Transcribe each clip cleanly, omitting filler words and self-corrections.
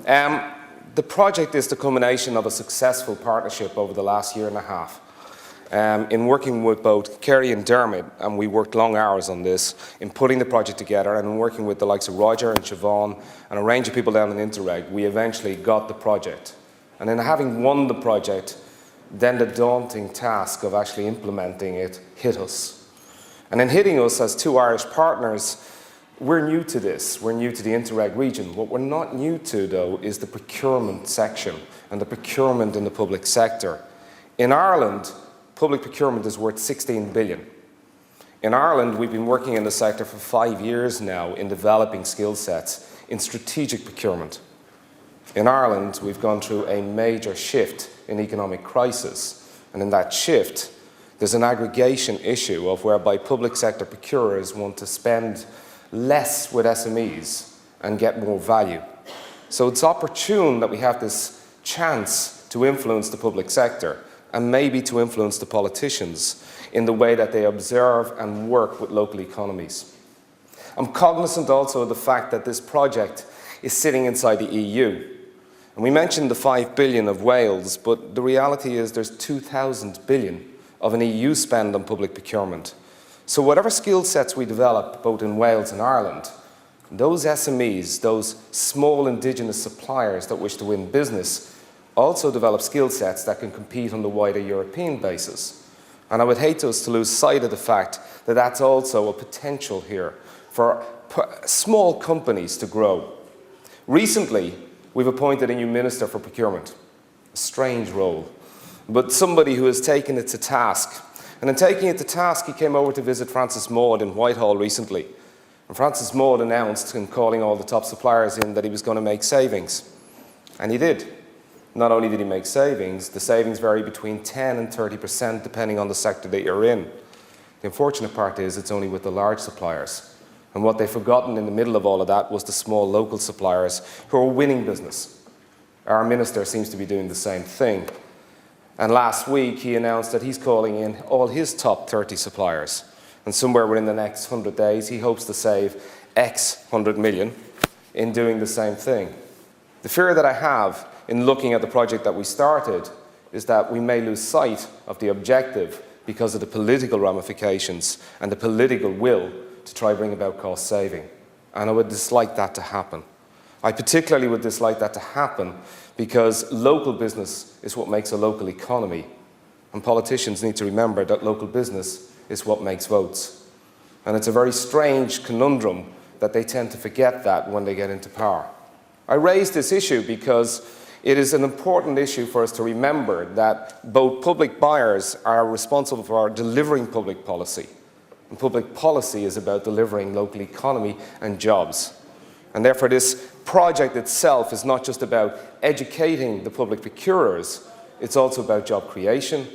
The project is the culmination of a successful partnership over the last year and a half. In working with both Kerry and Dermot, and we worked long hours on this, in putting the project together, and in working with the likes of Roger and Siobhan and a range of people down in Interreg, we eventually got the project. And in having won the project, then the daunting task of actually implementing it hit us. And in hitting us as two Irish partners, we're new to this. We're new to the Interreg region. What we're not new to, though, is the procurement section and the procurement in the public sector. In Ireland, public procurement is worth 16 billion. In Ireland, we've been working in the sector for 5 years now in developing skill sets in strategic procurement. In Ireland, we've gone through a major shift in economic crisis, and in that shift, there's an aggregation issue of whereby public sector procurers want to spend less with SMEs and get more value. So it's opportune that we have this chance to influence the public sector and maybe to influence the politicians in the way that they observe and work with local economies. I'm cognizant also of the fact that this project is sitting inside the EU. And we mentioned the 5 billion of Wales, but the reality is there's 2,000 billion of an EU spend on public procurement. So whatever skill sets we develop, both in Wales and Ireland, those SMEs, those small indigenous suppliers that wish to win business, also develop skill sets that can compete on the wider European basis. And I would hate us to lose sight of the fact that that's also a potential here for small companies to grow. Recently, we've appointed a new Minister for Procurement, a strange role, but somebody who has taken it to task. And in taking it to task, he came over to visit Francis Maude in Whitehall recently. And Francis Maude announced, in calling all the top suppliers in, that he was going to make savings. And he did. Not only did he make savings, the savings vary between 10 and 30% depending on the sector that you're in. The unfortunate part is it's only with the large suppliers. And what they've forgotten in the middle of all of that was the small local suppliers who are winning business. Our minister seems to be doing the same thing. And last week he announced that he's calling in all his top 30 suppliers. And somewhere within the next 100 days he hopes to save X 100 million in doing the same thing. The fear that I have in looking at the project that we started is that we may lose sight of the objective because of the political ramifications and the political will to try bring about cost saving. And I would dislike that to happen. I particularly would dislike that to happen because local business is what makes a local economy. And politicians need to remember that local business is what makes votes. And it's a very strange conundrum that they tend to forget that when they get into power. I raise this issue because it is an important issue for us to remember that both public buyers are responsible for delivering public policy. And public policy is about delivering local economy and jobs. And therefore this project itself is not just about educating the public procurers, it's also about job creation.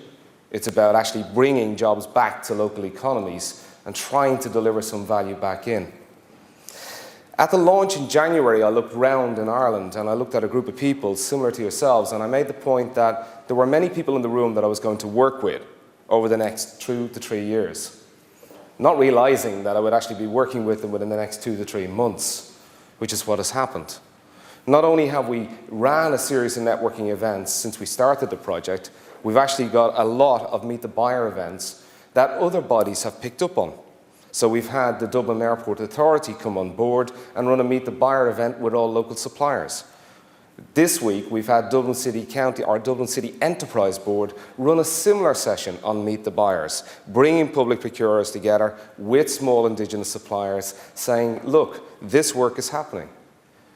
It's about actually bringing jobs back to local economies and trying to deliver some value back in. At the launch in January, I looked round in Ireland and I looked at a group of people similar to yourselves, and I made the point that there were many people in the room that I was going to work with over the next 2 to 3 years, not realizing that I would actually be working with them within the next 2 to 3 months, which is what has happened. Not only have we ran a series of networking events since we started the project, we've actually got a lot of Meet the Buyer events that other bodies have picked up on. So we've had the Dublin Airport Authority come on board and run a Meet the Buyer event with all local suppliers. This week we've had Dublin City County, our Dublin City Enterprise Board, run a similar session on Meet the Buyers, bringing public procurers together with small indigenous suppliers, saying, look, this work is happening.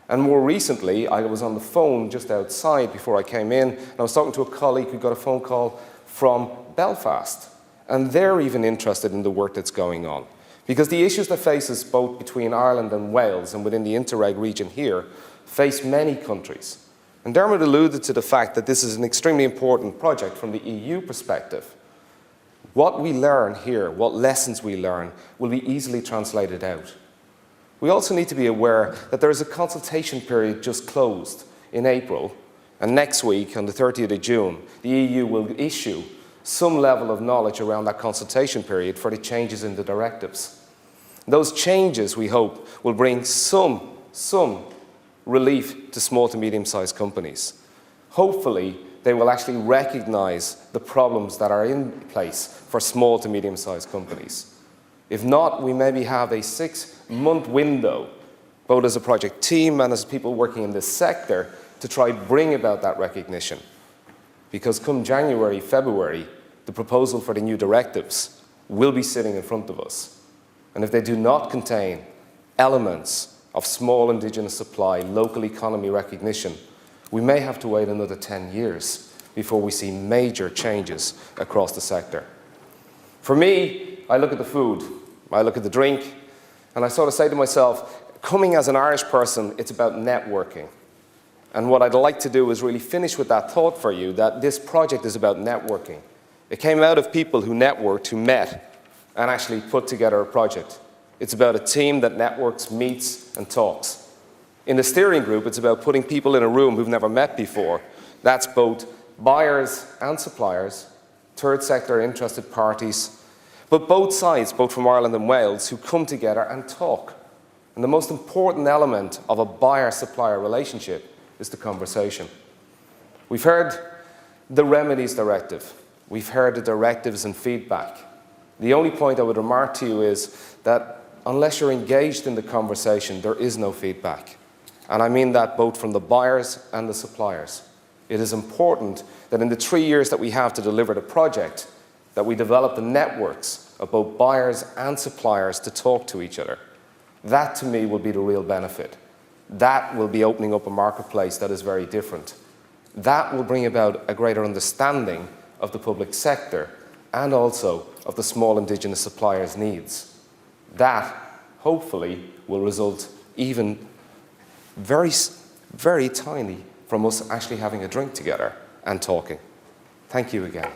And more recently, I was on the phone just outside before I came in, and I was talking to a colleague who got a phone call from Belfast. And they're even interested in the work that's going on. Because the issues that face us both between Ireland and Wales and within the Interreg region here face many countries. And Dermot alluded to the fact that this is an extremely important project from the EU perspective. What we learn here, what lessons we learn, will be easily translated out. We also need to be aware that there is a consultation period just closed in April, and next week, on the 30th of June, the EU will issue some level of knowledge around that consultation period for the changes in the directives. Those changes, we hope, will bring some relief to small to medium-sized companies. Hopefully, they will actually recognize the problems that are in place for small to medium-sized companies. If not, we maybe have a 6-month window, both as a project team and as people working in this sector, to try bring about that recognition. Because come January, February, the proposal for the new directives will be sitting in front of us. And if they do not contain elements of small indigenous supply, local economy recognition, we may have to wait another 10 years before we see major changes across the sector. For me, I look at the food, I look at the drink, and I sort of say to myself, coming as an Irish person, it's about networking. And what I'd like to do is really finish with that thought for you, that this project is about networking. It came out of people who networked, who met, and actually put together a project. It's about a team that networks, meets, and talks. In the steering group, it's about putting people in a room who've never met before. That's both buyers and suppliers, third sector interested parties, but both sides, both from Ireland and Wales, who come together and talk. And the most important element of a buyer-supplier relationship is the conversation. We've heard the remedies directive. We've heard the directives and feedback. The only point I would remark to you is that unless you're engaged in the conversation, there is no feedback. And I mean that both from the buyers and the suppliers. It is important that in the 3 years that we have to deliver the project, that we develop the networks of both buyers and suppliers to talk to each other. That, to me, will be the real benefit. That will be opening up a marketplace that is very different. That will bring about a greater understanding of the public sector and also of the small indigenous suppliers' needs. That, hopefully, will result even very, very tiny from us actually having a drink together and talking. Thank you again.